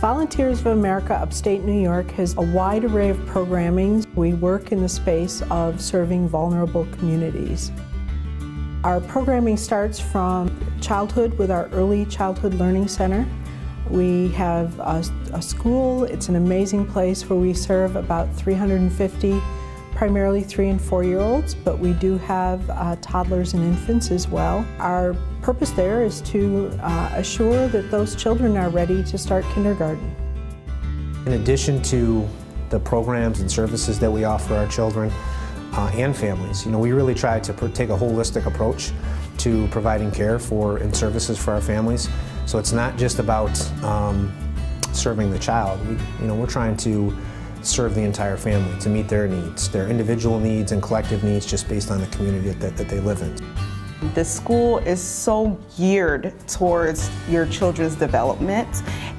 Volunteers of America Upstate New York has a wide array of programming. We work in the space of serving vulnerable communities. Our programming starts from childhood with our Early Childhood Learning Center. We have a school. It's an amazing place where we serve about 350 primarily 3- and 4-year-olds, but we do have toddlers and infants as well. Our purpose there is to assure that those children are ready to start kindergarten. In addition to the programs and services that we offer our children and families, we really try to take a holistic approach to providing care for and services for our families. So it's not just about serving the child. We're trying to serve the entire family to meet their needs, their individual needs and collective needs, just based on the community that they live in. The school is so geared towards your children's development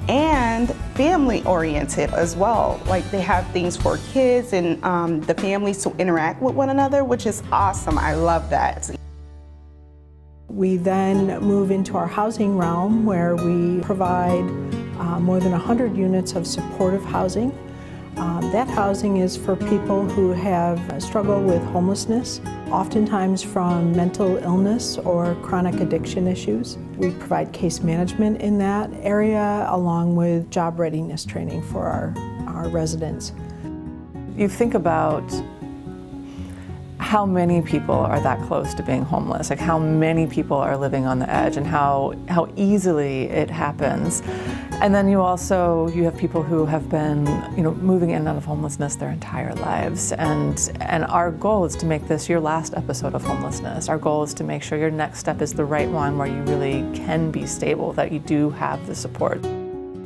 and family oriented as well. Like they have things for kids and the families to interact with one another, which is awesome. I love that. We then move into our housing realm where we provide more than 100 units of supportive housing. That housing is for people who have struggled with homelessness, oftentimes from mental illness or chronic addiction issues. We provide case management in that area along with job readiness training for our residents. You think about how many people are that close to being homeless, like how many people are living on the edge and how easily it happens. And then you have people who have been, moving in and out of homelessness their entire lives. And our goal is to make this your last episode of homelessness. Our goal is to make sure your next step is the right one where you really can be stable, that you do have the support.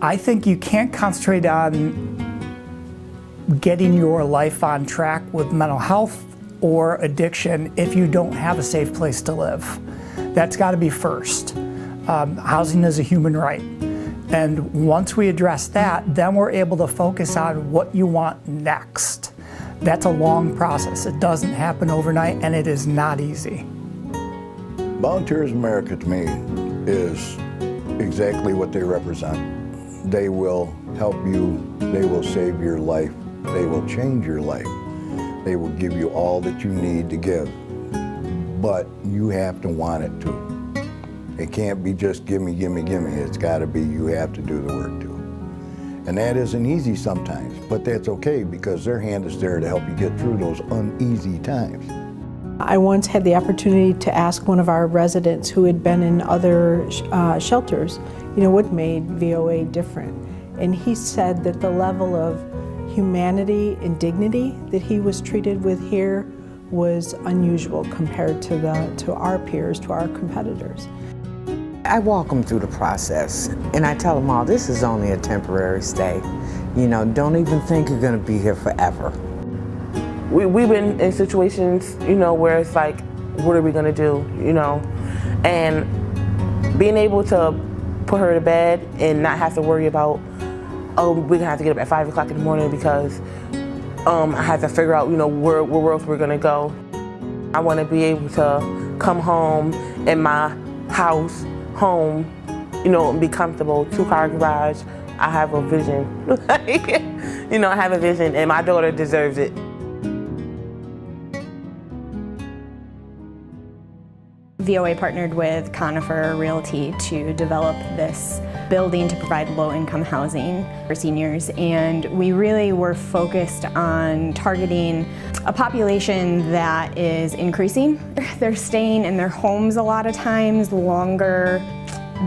I think you can't concentrate on getting your life on track with mental health or addiction if you don't have a safe place to live. That's got to be first. Housing is a human right. And once we address that, then we're able to focus on what you want next. That's a long process. It doesn't happen overnight, and it is not easy. Volunteers of America to me is exactly what they represent. They will help you, they will save your life, they will change your life. They will give you all that you need to give, but you have to want it too. It can't be just gimme, gimme, gimme. It's got to be you have to do the work too. And that isn't easy sometimes, but that's okay because their hand is there to help you get through those uneasy times. I once had the opportunity to ask one of our residents who had been in other shelters, what made VOA different. And he said that the level of humanity and dignity that he was treated with here was unusual compared to our peers, to our competitors. I walk them through the process and I tell them all, this is only a temporary stay. Don't even think you're going to be here forever. We've been in situations, where it's like, what are we going to do, and being able to put her to bed and not have to worry about, oh, we're gonna have to get up at 5 o'clock in the morning because I have to figure out, where else we're gonna go. I want to be able to come home in my house, home, and be comfortable. 2-car garage. I have a vision. I have a vision, and my daughter deserves it. VOA partnered with Conifer Realty to develop this building to provide low-income housing for seniors, and we really were focused on targeting a population that is increasing. They're staying in their homes a lot of times longer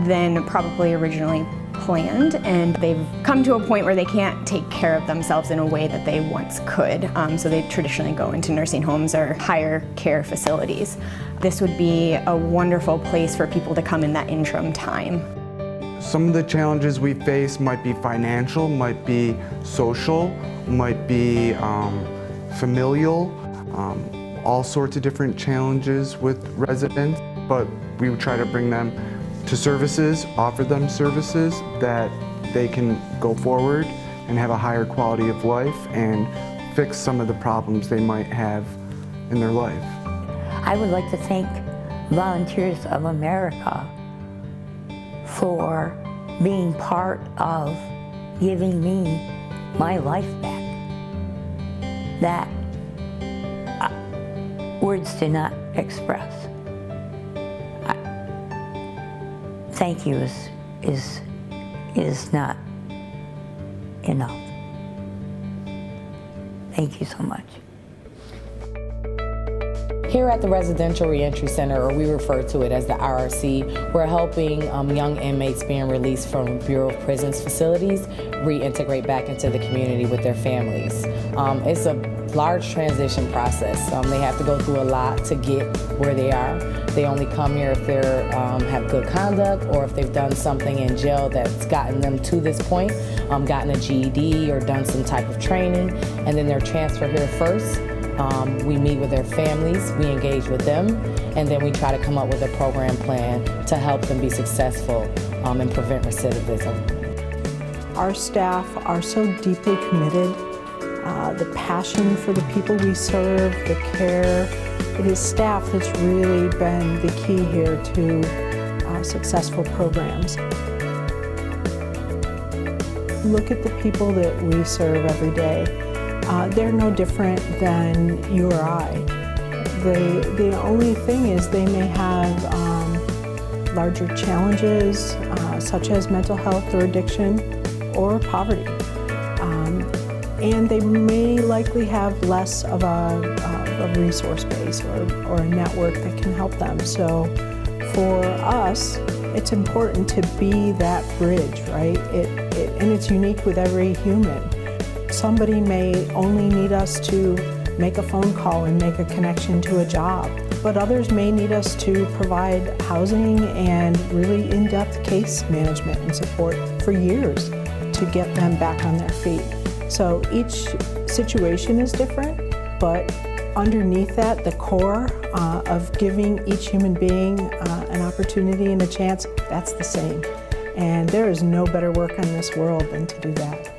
than probably originally planned, and they've come to a point where they can't take care of themselves in a way that they once could, so they traditionally go into nursing homes or higher care facilities. This would be a wonderful place for people to come in that interim time. Some of the challenges we face might be financial, might be social, might be familial, all sorts of different challenges with residents, but we would try to bring them to services, offer them services that they can go forward and have a higher quality of life and fix some of the problems they might have in their life. I would like to thank Volunteers of America for being part of giving me my life back. That words do not express. Thank you is not enough. Thank you so much. Here at the Residential Reentry Center, or we refer to it as the RRC, we're helping young inmates being released from Bureau of Prisons facilities reintegrate back into the community with their families. It's a large transition process. They have to go through a lot to get where they are. They only come here if they have good conduct or if they've done something in jail that's gotten them to this point, gotten a GED or done some type of training, and then they're transferred here first. We meet with their families, we engage with them, and then we try to come up with a program plan to help them be successful and prevent recidivism. Our staff are so deeply committed. The passion for the people we serve, the care, it is staff that's really been the key here to successful programs. Look at the people that we serve every day. They're no different than you or I. The only thing is they may have larger challenges such as mental health or addiction or poverty. And they may likely have less of a resource base or a network that can help them. So for us, it's important to be that bridge, right? And it's unique with every human. Somebody may only need us to make a phone call and make a connection to a job, but others may need us to provide housing and really in-depth case management and support for years to get them back on their feet. So each situation is different, but underneath that, the core of giving each human being an opportunity and a chance, that's the same. And there is no better work in this world than to do that.